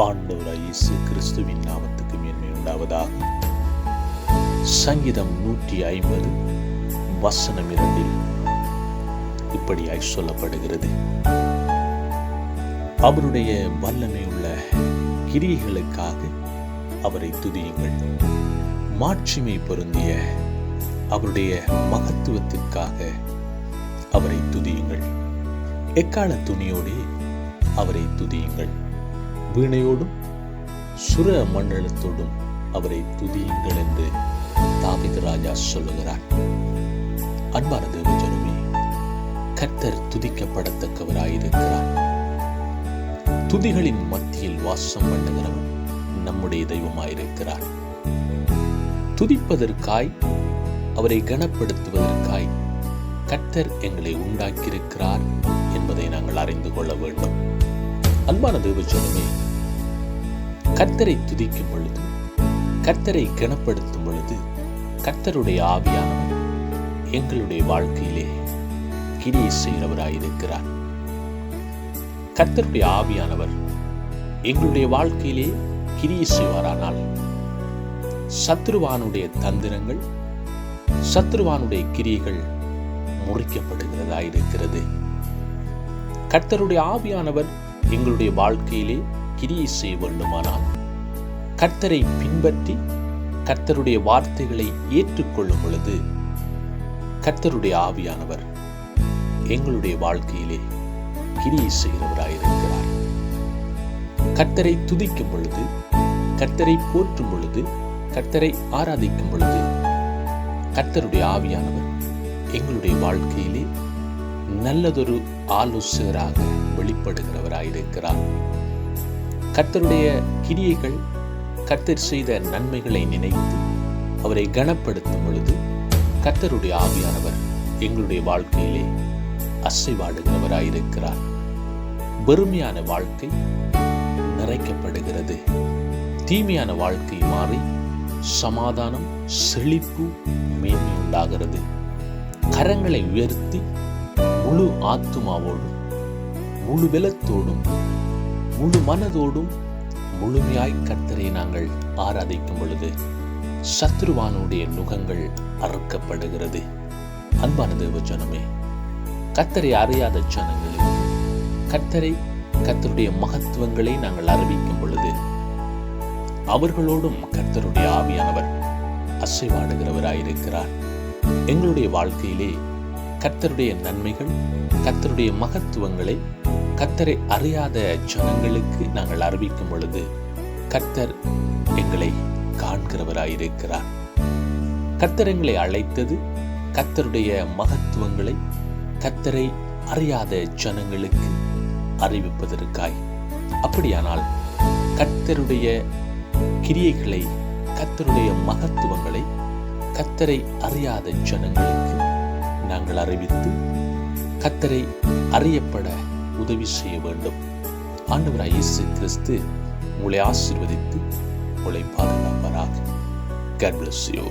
ஆண்டவராகிய இயேசு கிறிஸ்துவின் நாமத்துக்கு மேன்மை உண்டாவதாக. சங்கீதம் 150 வசனம் 2 இப்படியாய் சொல்லப்படுகிறது. அவருடைய வல்லமை உள்ள கிரியைகளுக்காக அவரை துதியுங்கள். மாட்சிமை பொருந்திய அவருடைய மகத்துவத்திற்காக அவரை துதியுங்கள். எக்கால துணியோடே அவரை துதியுங்கள். வீணையோடும் சுர மண்டலத்தோடும் அவரை துதியுங்கள் என்று தாவீது ராஜா சொல்லுகிறார். அன்பான தேவஜனமே, கர்த்தர் துதிக்கப்படத்தக்கவராயிருக்கிறார். துதிகளின் மத்தியில் வாசம் பண்ணுகிறவன் நம்முடைய தெய்வமாயிருக்கிறார். துதிப்பதற்காய், அவரை கனப்படுத்துவதற்காய் கர்த்தர் எங்களை உண்டாக்கியிருக்கிறார் என்பதை நாங்கள் அறிந்து கொள்ள வேண்டும். அன்பான தேவஜனமே, கர்த்தரை துதிக்கும் பொழுது, கர்த்தரை கனப்படுத்தும் பொழுது, கர்த்தருடைய ஆவியானவர் எங்களுடைய வாழ்க்கையிலே கிரியை செய்கிறவராயிருக்கிறார். கர்த்தருடைய ஆவியானவர் எங்களுடைய வாழ்க்கையிலே கிரியை செய்வாரானால் சத்ருவானுடைய தந்திரங்கள், சத்ருவானுடைய கிரியைகள் முறிக்கப்படுகிறதாயிருக்கிறது. கர்த்தருடைய ஆவியானவர் எங்களுடைய வாழ்க்கையிலே கிரியை செய்ய வேண்டுமானால் கர்த்தரை பின்பற்றி கர்த்தருடைய வார்த்தைகளை ஏற்றுக்கொள்ளும் பொழுது கர்த்தருடைய ஆவியானவர் எங்களுடைய வாழ்க்கையிலே கிரியை செய்கிறவராயிருக்கிறார். கர்த்தரை துதிக்கும் பொழுது, கர்த்தரை போற்றும் பொழுது, கர்த்தரை ஆராதிக்கும் பொழுது கர்த்தருடைய ஆவியானவர் எங்களுடைய வாழ்க்கையிலே நல்லதொரு ஆலோசகராக வெளிப்படுகிறவராயிருக்கிறார். கர்த்தருடைய கிரியைகள், கர்த்தர் செய்த நன்மைகளை நினைத்து அவரை கனப்படுத்தும் பொழுது கர்த்தருடைய ஆவியானவர் எங்களுடைய வாழ்க்கையிலே அசைவாடுகிறவராயிருக்கிறார். வெறுமையான வாழ்க்கை நிறைக்கப்படுகிறது. தீமையான வாழ்க்கை மாறி சமாதானம், செழிப்பு, மேன்மை உண்டாகிறது. கரங்களை உயர்த்தி முழு ஆத்துமாவோடும், முழு பலத்தோடும், முழு மனதோடும் முழுமையாய் கர்த்தரை நாங்கள் ஆராதிக்கும் பொழுது சத்ருவானுடைய நுகங்கள் அறுக்கப்படுகிறது. அன்பான தேவஜனமே, கர்த்தரை அறியாத ஜனங்களுக்கு கர்த்தருடைய மகத்துவங்களை நாங்கள் அறிவிக்கும் பொழுது அவர்களோடும் கர்த்தருடைய ஆவியானவர் அசைவாடுகிறவராயிருக்கிறார். எங்களுடைய வாழ்க்கையிலே கர்த்தருடைய நன்மைகள், கர்த்தருடைய மகத்துவங்களை கர்த்தரை அறியாத ஜனங்களுக்கு நாங்கள் அறிவிக்கும் பொழுது கர்த்தர் எங்களை காண்கிறவராயிருக்கிறார். கர்த்தர் எங்களை அழைத்தது கர்த்தருடைய மகத்துவங்களை கர்த்தரை அறியாத ஜனங்களுக்கு அறிவிப்பதற்காய். அப்படியானால் கர்த்தருடைய கிரியைகளை, கர்த்தருடைய மகத்துவங்களை கர்த்தரை அறியாத ஜனங்களுக்கு நாங்கள் அறிவித்து கர்த்தரை அறியப்பட உதவி செய்ய வேண்டும். ஆண்டவராகிய இயேசு கிறிஸ்து உங்களை ஆசீர்வதித்து உங்களை பாதுகாப்பாராக. God bless you.